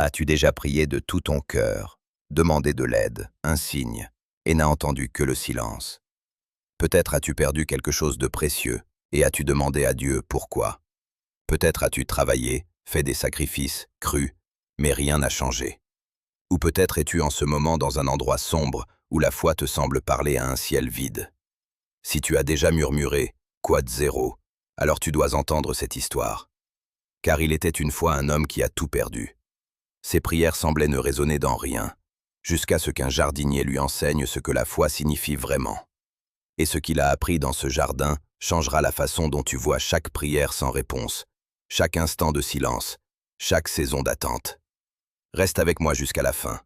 As-tu déjà prié de tout ton cœur, demandé de l'aide, un signe, et n'as entendu que le silence? Peut-être as-tu perdu quelque chose de précieux, et as-tu demandé à Dieu pourquoi? Peut-être as-tu travaillé, fait des sacrifices, cru, mais rien n'a changé. Ou peut-être es-tu en ce moment dans un endroit sombre où la foi te semble parler à un ciel vide. Si tu as déjà murmuré « Quad zéro », alors tu dois entendre cette histoire. Car il était une fois un homme qui a tout perdu. Ses prières semblaient ne résonner dans rien, jusqu'à ce qu'un jardinier lui enseigne ce que la foi signifie vraiment. Et ce qu'il a appris dans ce jardin changera la façon dont tu vois chaque prière sans réponse, chaque instant de silence, chaque saison d'attente. Reste avec moi jusqu'à la fin.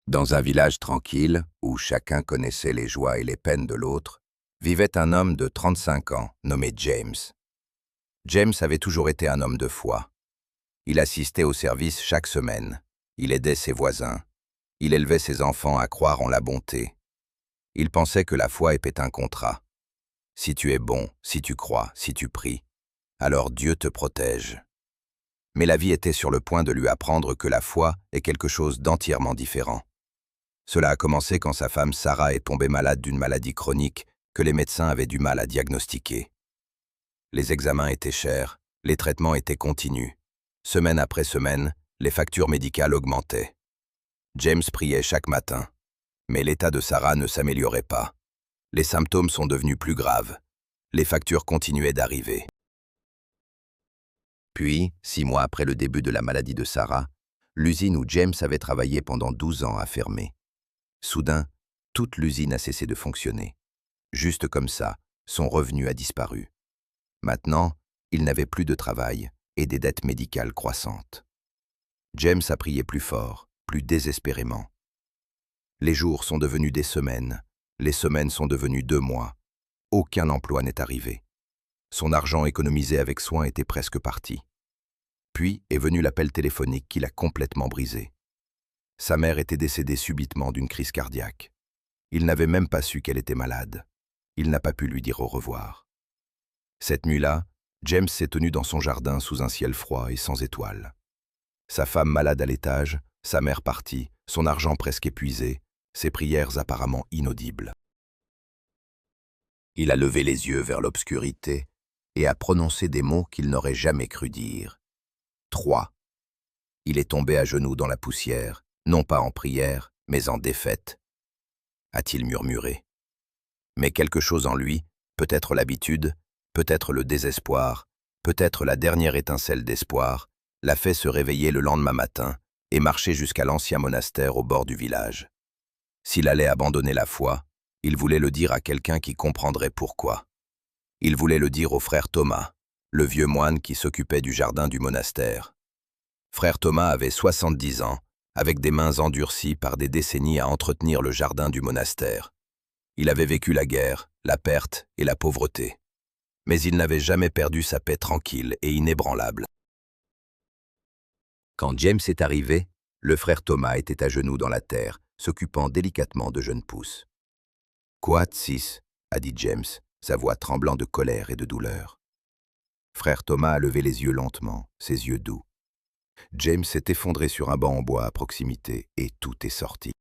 Dans un village tranquille, où chacun connaissait les joies et les peines de l'autre, vivait un homme de 35 ans, nommé James. James avait toujours été un homme de foi. Il assistait au service chaque semaine. Il aidait ses voisins. Il élevait ses enfants à croire en la bonté. Il pensait que la foi était un contrat. Si tu es bon, si tu crois, si tu pries, alors Dieu te protège. Mais la vie était sur le point de lui apprendre que la foi est quelque chose d'entièrement différent. Cela a commencé quand sa femme Sarah est tombée malade d'une maladie chronique que les médecins avaient du mal à diagnostiquer. Les examens étaient chers, les traitements étaient continus. Semaine après semaine, les factures médicales augmentaient. James priait chaque matin, mais l'état de Sarah ne s'améliorait pas. Les symptômes sont devenus plus graves. Les factures continuaient d'arriver. Puis, 6 mois après le début de la maladie de Sarah, l'usine où James avait travaillé pendant 12 ans a fermé. Soudain, toute l'usine a cessé de fonctionner. Juste comme ça, son revenu a disparu. Maintenant, il n'avait plus de travail et des dettes médicales croissantes. James a prié plus fort, plus désespérément. Les jours sont devenus des semaines, les semaines sont devenues 2 mois. Aucun emploi n'est arrivé. Son argent économisé avec soin était presque parti. Puis est venu l'appel téléphonique qui l'a complètement brisé. Sa mère était décédée subitement d'une crise cardiaque. Il n'avait même pas su qu'elle était malade. Il n'a pas pu lui dire au revoir. Cette nuit-là, James s'est tenu dans son jardin sous un ciel froid et sans étoiles. Sa femme malade à l'étage, sa mère partie, son argent presque épuisé, ses prières apparemment inaudibles. Il a levé les yeux vers l'obscurité et a prononcé des mots qu'il n'aurait jamais cru dire. 3. Il est tombé à genoux dans la poussière, non pas en prière, mais en défaite. A-t-il murmuré? Mais quelque chose en lui, peut-être l'habitude, peut-être le désespoir, peut-être la dernière étincelle d'espoir, l'a fait se réveiller le lendemain matin et marcher jusqu'à l'ancien monastère au bord du village. S'il allait abandonner la foi, il voulait le dire à quelqu'un qui comprendrait pourquoi. Il voulait le dire au frère Thomas, le vieux moine qui s'occupait du jardin du monastère. Frère Thomas avait 70 ans, avec des mains endurcies par des décennies à entretenir le jardin du monastère. Il avait vécu la guerre, la perte et la pauvreté. Mais il n'avait jamais perdu sa paix tranquille et inébranlable. Quand James est arrivé, le frère Thomas était à genoux dans la terre, s'occupant délicatement de jeunes pousses. « Quoi, Tsis » a dit James, sa voix tremblant de colère et de douleur. Frère Thomas a levé les yeux lentement, ses yeux doux. James s'est effondré sur un banc en bois à proximité et tout est sorti.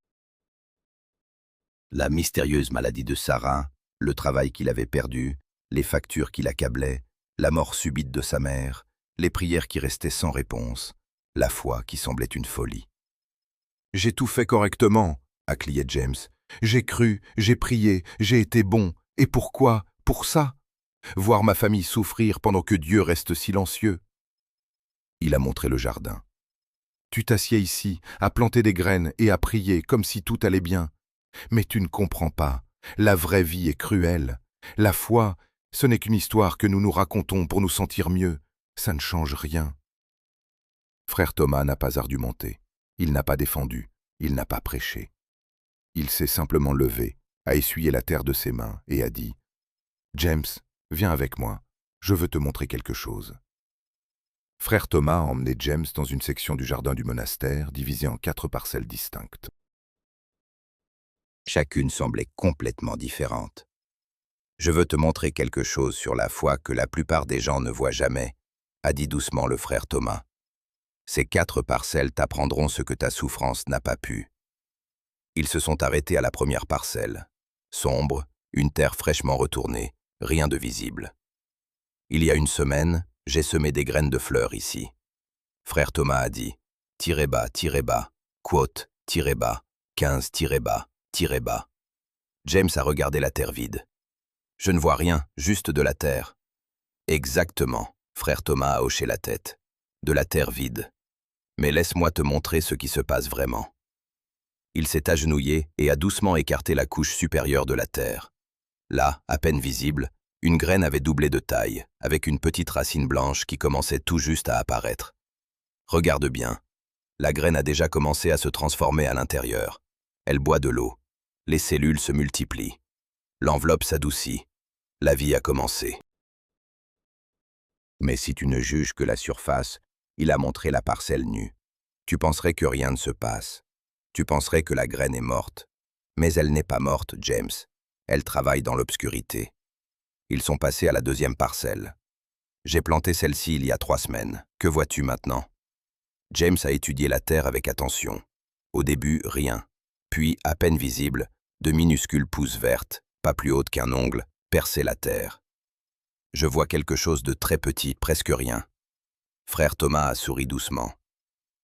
La mystérieuse maladie de Sarah, le travail qu'il avait perdu, les factures qui l'accablaient, la mort subite de sa mère, les prières qui restaient sans réponse, la foi qui semblait une folie. « J'ai tout fait correctement » a crié James. « J'ai cru, j'ai prié, j'ai été bon. Et pourquoi? Pour ça? Voir ma famille souffrir pendant que Dieu reste silencieux. » Il a montré le jardin. « Tu t'assieds ici, à planter des graines et à prier comme si tout allait bien. Mais tu ne comprends pas. La vraie vie est cruelle. La foi, ce n'est qu'une histoire que nous nous racontons pour nous sentir mieux. Ça ne change rien. » Frère Thomas n'a pas argumenté. Il n'a pas défendu. Il n'a pas prêché. Il s'est simplement levé, a essuyé la terre de ses mains et a dit « James, viens avec moi. Je veux te montrer quelque chose. » Frère Thomas a emmené James dans une section du jardin du monastère, divisée en 4 parcelles distinctes. Chacune semblait complètement différente. « Je veux te montrer quelque chose sur la foi que la plupart des gens ne voient jamais », a dit doucement le frère Thomas. Ces 4 parcelles t'apprendront ce que ta souffrance n'a pas pu. Ils se sont arrêtés à la première parcelle. Sombre, une terre fraîchement retournée, rien de visible. Il y a une semaine, j'ai semé des graines de fleurs ici. Frère Thomas a dit « tirez bas, quote, tirez bas, 15 tirez bas, tirez bas ». James a regardé la terre vide. « Je ne vois rien, juste de la terre. » Exactement, frère Thomas a hoché la tête. De la terre vide. Mais laisse-moi te montrer ce qui se passe vraiment. Il s'est agenouillé et a doucement écarté la couche supérieure de la terre. Là, à peine visible, une graine avait doublé de taille, avec une petite racine blanche qui commençait tout juste à apparaître. Regarde bien. La graine a déjà commencé à se transformer à l'intérieur. Elle boit de l'eau. Les cellules se multiplient. L'enveloppe s'adoucit. La vie a commencé. Mais si tu ne juges que la surface, il a montré la parcelle nue. Tu penserais que rien ne se passe. Tu penserais que la graine est morte. Mais elle n'est pas morte, James. Elle travaille dans l'obscurité. Ils sont passés à la deuxième parcelle. J'ai planté celle-ci il y a 3 semaines. Que vois-tu maintenant? James a étudié la terre avec attention. Au début, rien. Puis, à peine visible, de minuscules pousses vertes, pas plus hautes qu'un ongle, perçaient la terre. Je vois quelque chose de très petit, presque rien. Frère Thomas a souri doucement.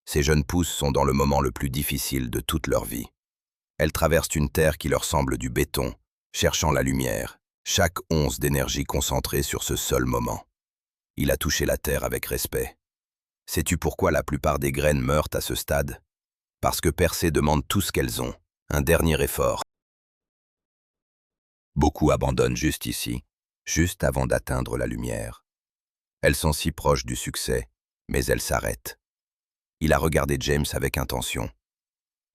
Ces jeunes pousses sont dans le moment le plus difficile de toute leur vie. Elles traversent une terre qui leur semble du béton, cherchant la lumière, chaque once d'énergie concentrée sur ce seul moment. Il a touché la terre avec respect. Sais-tu pourquoi la plupart des graines meurent à ce stade? Parce que percer demande tout ce qu'elles ont, un dernier effort. Beaucoup abandonnent juste ici, juste avant d'atteindre la lumière. Elles sont si proches du succès, mais elles s'arrêtent. Il a regardé James avec intention.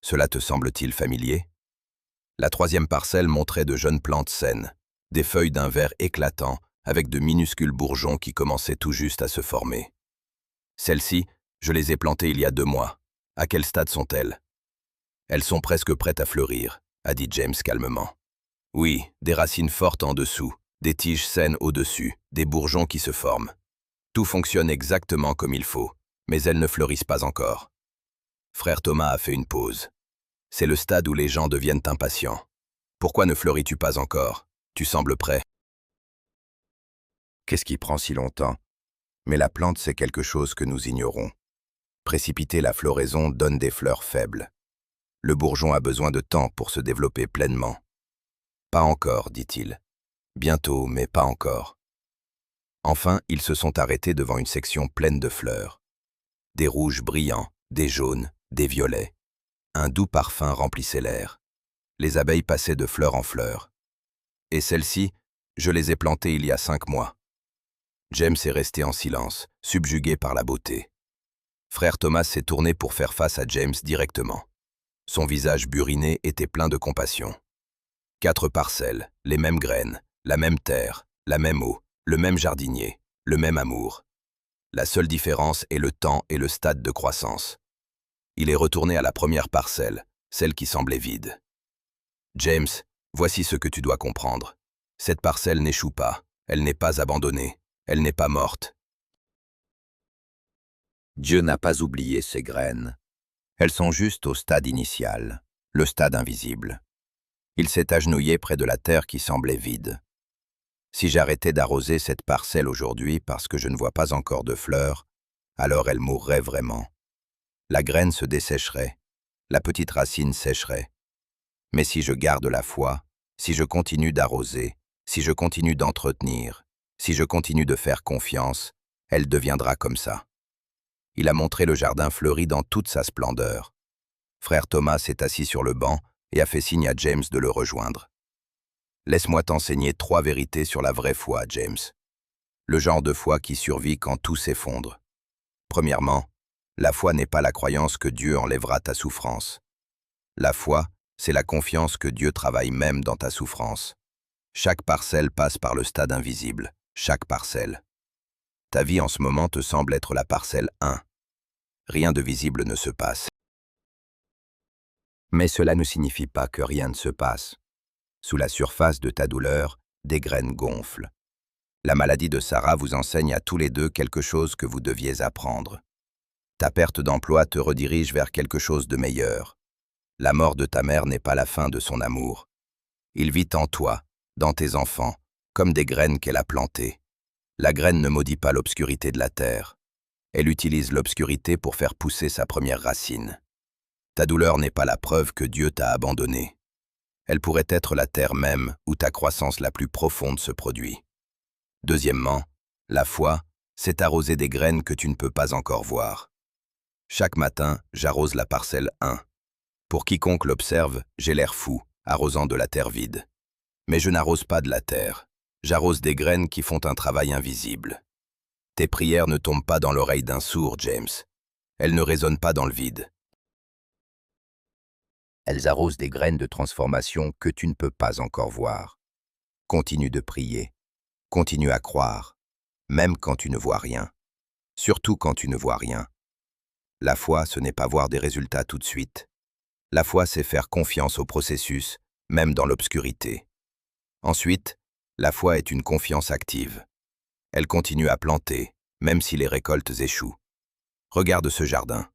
Cela te semble-t-il familier? La troisième parcelle montrait de jeunes plantes saines, des feuilles d'un vert éclatant avec de minuscules bourgeons qui commençaient tout juste à se former. Celles-ci, je les ai plantées il y a 2 mois. À quel stade sont-elles? Elles sont presque prêtes à fleurir, a dit James calmement. Oui, des racines fortes en dessous, des tiges saines au-dessus, des bourgeons qui se forment. Tout fonctionne exactement comme il faut, mais elles ne fleurissent pas encore. Frère Thomas a fait une pause. C'est le stade où les gens deviennent impatients. Pourquoi ne fleuris-tu pas encore? Tu sembles prêt. Qu'est-ce qui prend si longtemps? Mais la plante, c'est quelque chose que nous ignorons. Précipiter la floraison donne des fleurs faibles. Le bourgeon a besoin de temps pour se développer pleinement. Pas encore, dit-il. Bientôt, mais pas encore. Enfin, ils se sont arrêtés devant une section pleine de fleurs. Des rouges brillants, des jaunes, des violets. Un doux parfum remplissait l'air. Les abeilles passaient de fleur en fleur. Et celles-ci, je les ai plantées il y a 5 mois. James est resté en silence, subjugué par la beauté. Frère Thomas s'est tourné pour faire face à James directement. Son visage buriné était plein de compassion. 4 parcelles, les mêmes graines, la même terre, la même eau, le même jardinier, le même amour. La seule différence est le temps et le stade de croissance. Il est retourné à la première parcelle, celle qui semblait vide. James, voici ce que tu dois comprendre. Cette parcelle n'échoue pas, elle n'est pas abandonnée, elle n'est pas morte. Dieu n'a pas oublié ces graines. Elles sont juste au stade initial, le stade invisible. Il s'est agenouillé près de la terre qui semblait vide. Si j'arrêtais d'arroser cette parcelle aujourd'hui parce que je ne vois pas encore de fleurs, alors elle mourrait vraiment. La graine se dessécherait, la petite racine sécherait. Mais si je garde la foi, si je continue d'arroser, si je continue d'entretenir, si je continue de faire confiance, elle deviendra comme ça. Il a montré le jardin fleuri dans toute sa splendeur. Frère Thomas s'est assis sur le banc et a fait signe à James de le rejoindre. Laisse-moi t'enseigner 3 vérités sur la vraie foi, James. Le genre de foi qui survit quand tout s'effondre. Premièrement, la foi n'est pas la croyance que Dieu enlèvera ta souffrance. La foi, c'est la confiance que Dieu travaille même dans ta souffrance. Chaque parcelle passe par le stade invisible, chaque parcelle. Ta vie en ce moment te semble être la parcelle 1. Rien de visible ne se passe. Mais cela ne signifie pas que rien ne se passe. Sous la surface de ta douleur, des graines gonflent. La maladie de Sarah vous enseigne à tous les deux quelque chose que vous deviez apprendre. Ta perte d'emploi te redirige vers quelque chose de meilleur. La mort de ta mère n'est pas la fin de son amour. Il vit en toi, dans tes enfants, comme des graines qu'elle a plantées. La graine ne maudit pas l'obscurité de la terre. Elle utilise l'obscurité pour faire pousser sa première racine. Ta douleur n'est pas la preuve que Dieu t'a abandonné. Elle pourrait être la terre même où ta croissance la plus profonde se produit. Deuxièmement, la foi, c'est arroser des graines que tu ne peux pas encore voir. Chaque matin, j'arrose la parcelle 1. Pour quiconque l'observe, j'ai l'air fou, arrosant de la terre vide. Mais je n'arrose pas de la terre. J'arrose des graines qui font un travail invisible. Tes prières ne tombent pas dans l'oreille d'un sourd, James. Elles ne résonnent pas dans le vide. Elles arrosent des graines de transformation que tu ne peux pas encore voir. Continue de prier. Continue à croire, même quand tu ne vois rien. Surtout quand tu ne vois rien. La foi, ce n'est pas voir des résultats tout de suite. La foi, c'est faire confiance au processus, même dans l'obscurité. Ensuite, la foi est une confiance active. Elle continue à planter, même si les récoltes échouent. Regarde ce jardin.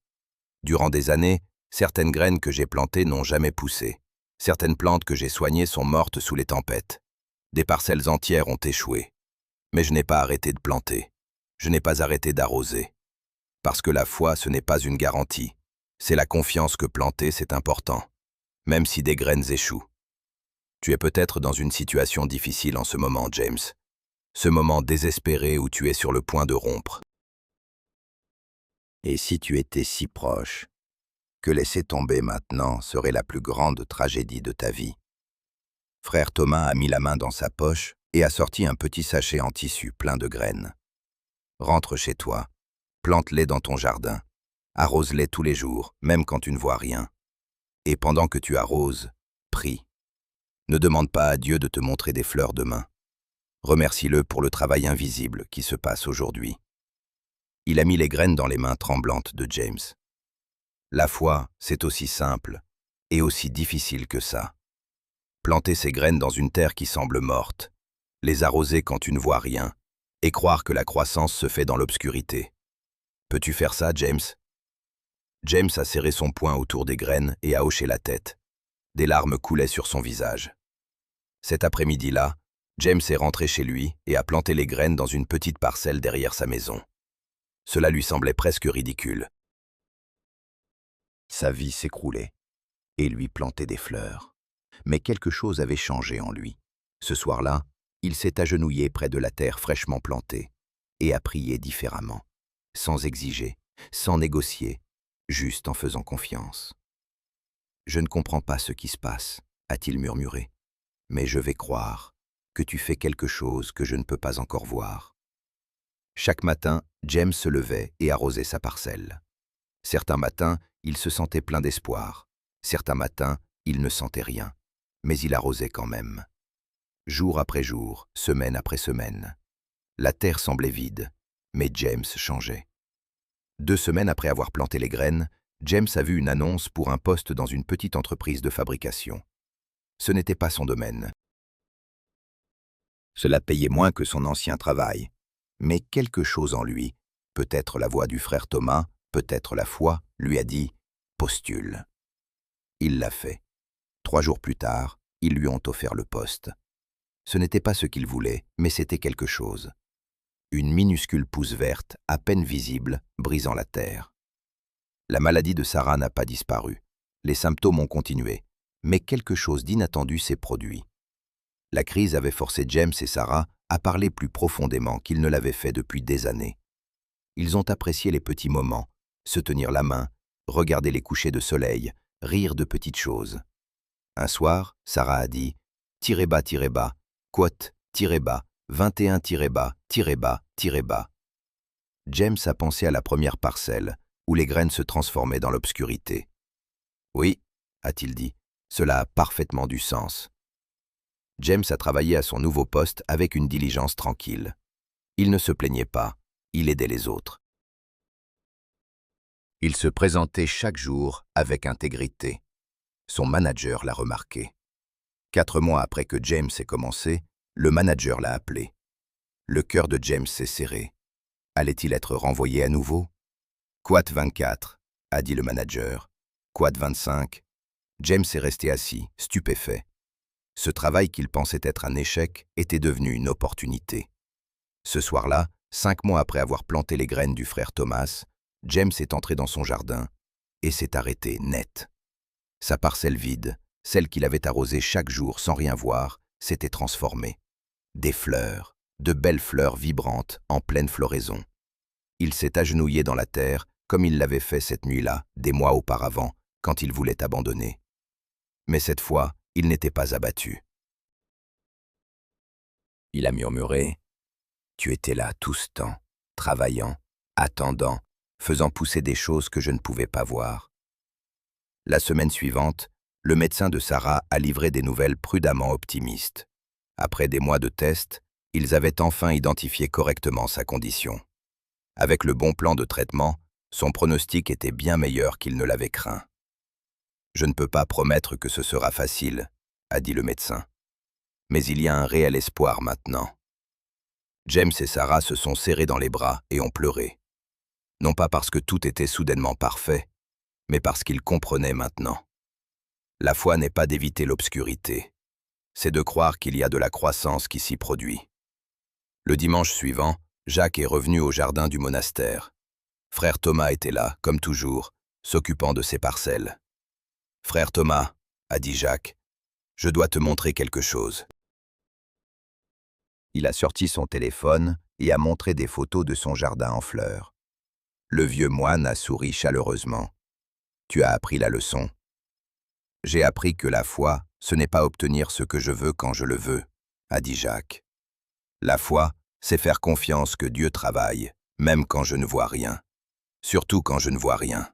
Durant des années, certaines graines que j'ai plantées n'ont jamais poussé. Certaines plantes que j'ai soignées sont mortes sous les tempêtes. Des parcelles entières ont échoué. Mais je n'ai pas arrêté de planter. Je n'ai pas arrêté d'arroser. Parce que la foi, ce n'est pas une garantie. C'est la confiance que planter, c'est important. Même si des graines échouent. Tu es peut-être dans une situation difficile en ce moment, James. Ce moment désespéré où tu es sur le point de rompre. Et si tu étais si proche, que laisser tomber maintenant serait la plus grande tragédie de ta vie. Frère Thomas a mis la main dans sa poche et a sorti un petit sachet en tissu plein de graines. Rentre chez toi, plante-les dans ton jardin, arrose-les tous les jours, même quand tu ne vois rien. Et pendant que tu arroses, prie. Ne demande pas à Dieu de te montrer des fleurs demain. Remercie-le pour le travail invisible qui se passe aujourd'hui. Il a mis les graines dans les mains tremblantes de James. La foi, c'est aussi simple et aussi difficile que ça. Planter ces graines dans une terre qui semble morte, les arroser quand tu ne vois rien, et croire que la croissance se fait dans l'obscurité. Peux-tu faire ça, James? James a serré son poing autour des graines et a hoché la tête. Des larmes coulaient sur son visage. Cet après-midi-là, James est rentré chez lui et a planté les graines dans une petite parcelle derrière sa maison. Cela lui semblait presque ridicule. Sa vie s'écroulait et lui plantait des fleurs. Mais quelque chose avait changé en lui. Ce soir-là, il s'est agenouillé près de la terre fraîchement plantée et a prié différemment, sans exiger, sans négocier, juste en faisant confiance. « Je ne comprends pas ce qui se passe », a-t-il murmuré, « mais je vais croire que tu fais quelque chose que je ne peux pas encore voir. » Chaque matin, James se levait et arrosait sa parcelle. Certains matins, il se sentait plein d'espoir. Certains matins, il ne sentait rien, mais il arrosait quand même. Jour après jour, semaine après semaine. La terre semblait vide, mais James changeait. 2 semaines après avoir planté les graines, James a vu une annonce pour un poste dans une petite entreprise de fabrication. Ce n'était pas son domaine. Cela payait moins que son ancien travail. Mais quelque chose en lui, peut-être la voix du frère Thomas, peut-être la foi, lui a dit « Postule ». Il l'a fait. 3 jours plus tard, ils lui ont offert le poste. Ce n'était pas ce qu'il voulait, mais c'était quelque chose. Une minuscule pousse verte, à peine visible, brisant la terre. La maladie de Sarah n'a pas disparu. Les symptômes ont continué, mais quelque chose d'inattendu s'est produit. La crise avait forcé James et Sarah à parler plus profondément qu'ils ne l'avaient fait depuis des années. Ils ont apprécié les petits moments, se tenir la main, regarder les couchers de soleil, rire de petites choses. Un soir, Sarah a dit « Tirez bas, quote, tirez bas, 21 tirez bas, tirez bas, tirez bas ». James a pensé à la première parcelle, où les graines se transformaient dans l'obscurité. « Oui », a-t-il dit, « cela a parfaitement du sens. » James a travaillé à son nouveau poste avec une diligence tranquille. Il ne se plaignait pas, il aidait les autres. Il se présentait chaque jour avec intégrité. Son manager l'a remarqué. 4 mois après que James ait commencé, le manager l'a appelé. Le cœur de James s'est serré. Allait-il être renvoyé à nouveau? Quad 24, a dit le manager. Quad 25. James est resté assis, stupéfait. Ce travail qu'il pensait être un échec était devenu une opportunité. Ce soir-là, 5 mois après avoir planté les graines du frère Thomas, James est entré dans son jardin et s'est arrêté net. Sa parcelle vide, celle qu'il avait arrosée chaque jour sans rien voir, s'était transformée. Des fleurs, de belles fleurs vibrantes en pleine floraison. Il s'est agenouillé dans la terre comme il l'avait fait cette nuit-là, des mois auparavant, quand il voulait abandonner. Mais cette fois, il n'était pas abattu. Il a murmuré. Tu étais là tout ce temps, travaillant, attendant, faisant pousser des choses que je ne pouvais pas voir. La semaine suivante, le médecin de Sarah a livré des nouvelles prudemment optimistes. Après des mois de tests, ils avaient enfin identifié correctement sa condition. Avec le bon plan de traitement, son pronostic était bien meilleur qu'il ne l'avait craint. « Je ne peux pas promettre que ce sera facile », a dit le médecin. « Mais il y a un réel espoir maintenant. » James et Sarah se sont serrés dans les bras et ont pleuré. Non pas parce que tout était soudainement parfait, mais parce qu'ils comprenaient maintenant. La foi n'est pas d'éviter l'obscurité, c'est de croire qu'il y a de la croissance qui s'y produit. Le dimanche suivant, Jacques est revenu au jardin du monastère. Frère Thomas était là, comme toujours, s'occupant de ses parcelles. « Frère Thomas, » a dit Jacques, « je dois te montrer quelque chose. » Il a sorti son téléphone et a montré des photos de son jardin en fleurs. Le vieux moine a souri chaleureusement. « Tu as appris la leçon. » « J'ai appris que la foi, ce n'est pas obtenir ce que je veux quand je le veux, » a dit Jacques. « La foi, c'est faire confiance que Dieu travaille, même quand je ne vois rien. Surtout quand je ne vois rien. »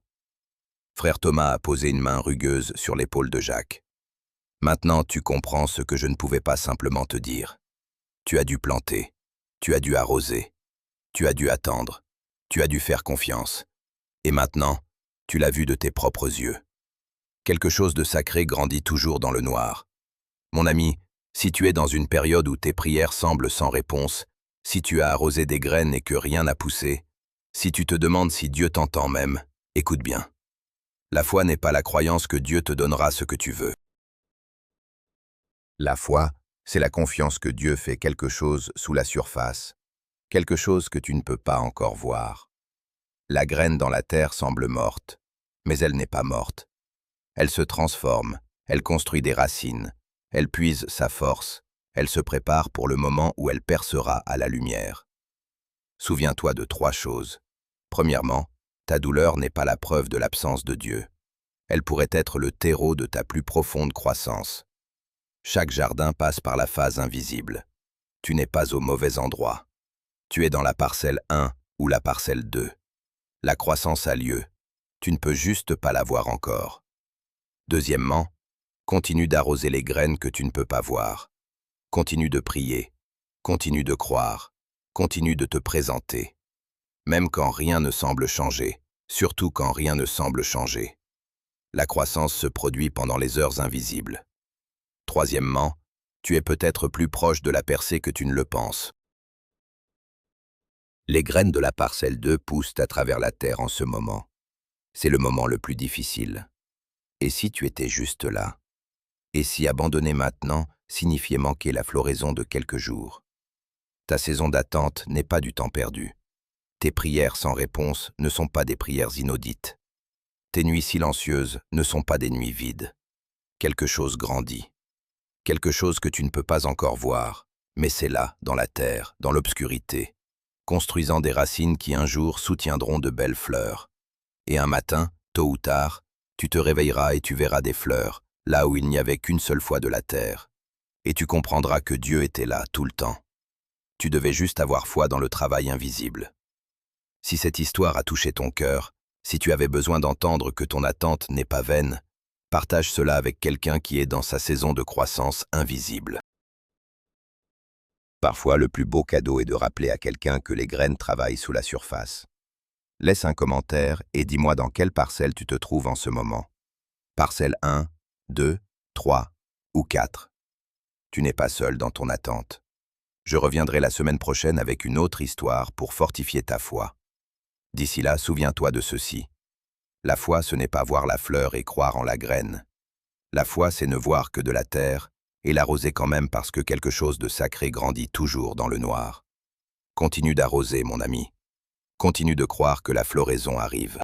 Frère Thomas a posé une main rugueuse sur l'épaule de Jacques. « Maintenant, tu comprends ce que je ne pouvais pas simplement te dire. Tu as dû planter, tu as dû arroser, tu as dû attendre, tu as dû faire confiance. Et maintenant, tu l'as vu de tes propres yeux. Quelque chose de sacré grandit toujours dans le noir. Mon ami, si tu es dans une période où tes prières semblent sans réponse, si tu as arrosé des graines et que rien n'a poussé, si tu te demandes si Dieu t'entend même, écoute bien. La foi n'est pas la croyance que Dieu te donnera ce que tu veux. La foi, c'est la confiance que Dieu fait quelque chose sous la surface, quelque chose que tu ne peux pas encore voir. La graine dans la terre semble morte, mais elle n'est pas morte. Elle se transforme, elle construit des racines, elle puise sa force, elle se prépare pour le moment où elle percera à la lumière. Souviens-toi de 3 choses. Premièrement, ta douleur n'est pas la preuve de l'absence de Dieu. Elle pourrait être le terreau de ta plus profonde croissance. Chaque jardin passe par la phase invisible. Tu n'es pas au mauvais endroit. Tu es dans la parcelle 1 ou la parcelle 2. La croissance a lieu. Tu ne peux juste pas la voir encore. Deuxièmement, continue d'arroser les graines que tu ne peux pas voir. Continue de prier. Continue de croire. Continue de te présenter. Même quand rien ne semble changer, surtout quand rien ne semble changer. La croissance se produit pendant les heures invisibles. Troisièmement, tu es peut-être plus proche de la percée que tu ne le penses. Les graines de la parcelle 2 poussent à travers la terre en ce moment. C'est le moment le plus difficile. Et si tu étais juste là? Et si abandonner maintenant signifiait manquer la floraison de quelques jours? Ta saison d'attente n'est pas du temps perdu. Tes prières sans réponse ne sont pas des prières inaudites. Tes nuits silencieuses ne sont pas des nuits vides. Quelque chose grandit. Quelque chose que tu ne peux pas encore voir, mais c'est là, dans la terre, dans l'obscurité, construisant des racines qui un jour soutiendront de belles fleurs. Et un matin, tôt ou tard, tu te réveilleras et tu verras des fleurs, là où il n'y avait qu'une seule fois de la terre. Et tu comprendras que Dieu était là tout le temps. Tu devais juste avoir foi dans le travail invisible. Si cette histoire a touché ton cœur, si tu avais besoin d'entendre que ton attente n'est pas vaine, partage cela avec quelqu'un qui est dans sa saison de croissance invisible. Parfois, le plus beau cadeau est de rappeler à quelqu'un que les graines travaillent sous la surface. Laisse un commentaire et dis-moi dans quelle parcelle tu te trouves en ce moment. Parcelle 1, 2, 3 ou 4. Tu n'es pas seul dans ton attente. Je reviendrai la semaine prochaine avec une autre histoire pour fortifier ta foi. D'ici là, souviens-toi de ceci. La foi, ce n'est pas voir la fleur et croire en la graine. La foi, c'est ne voir que de la terre et l'arroser quand même parce que quelque chose de sacré grandit toujours dans le noir. Continue d'arroser, mon ami. Continue de croire que la floraison arrive.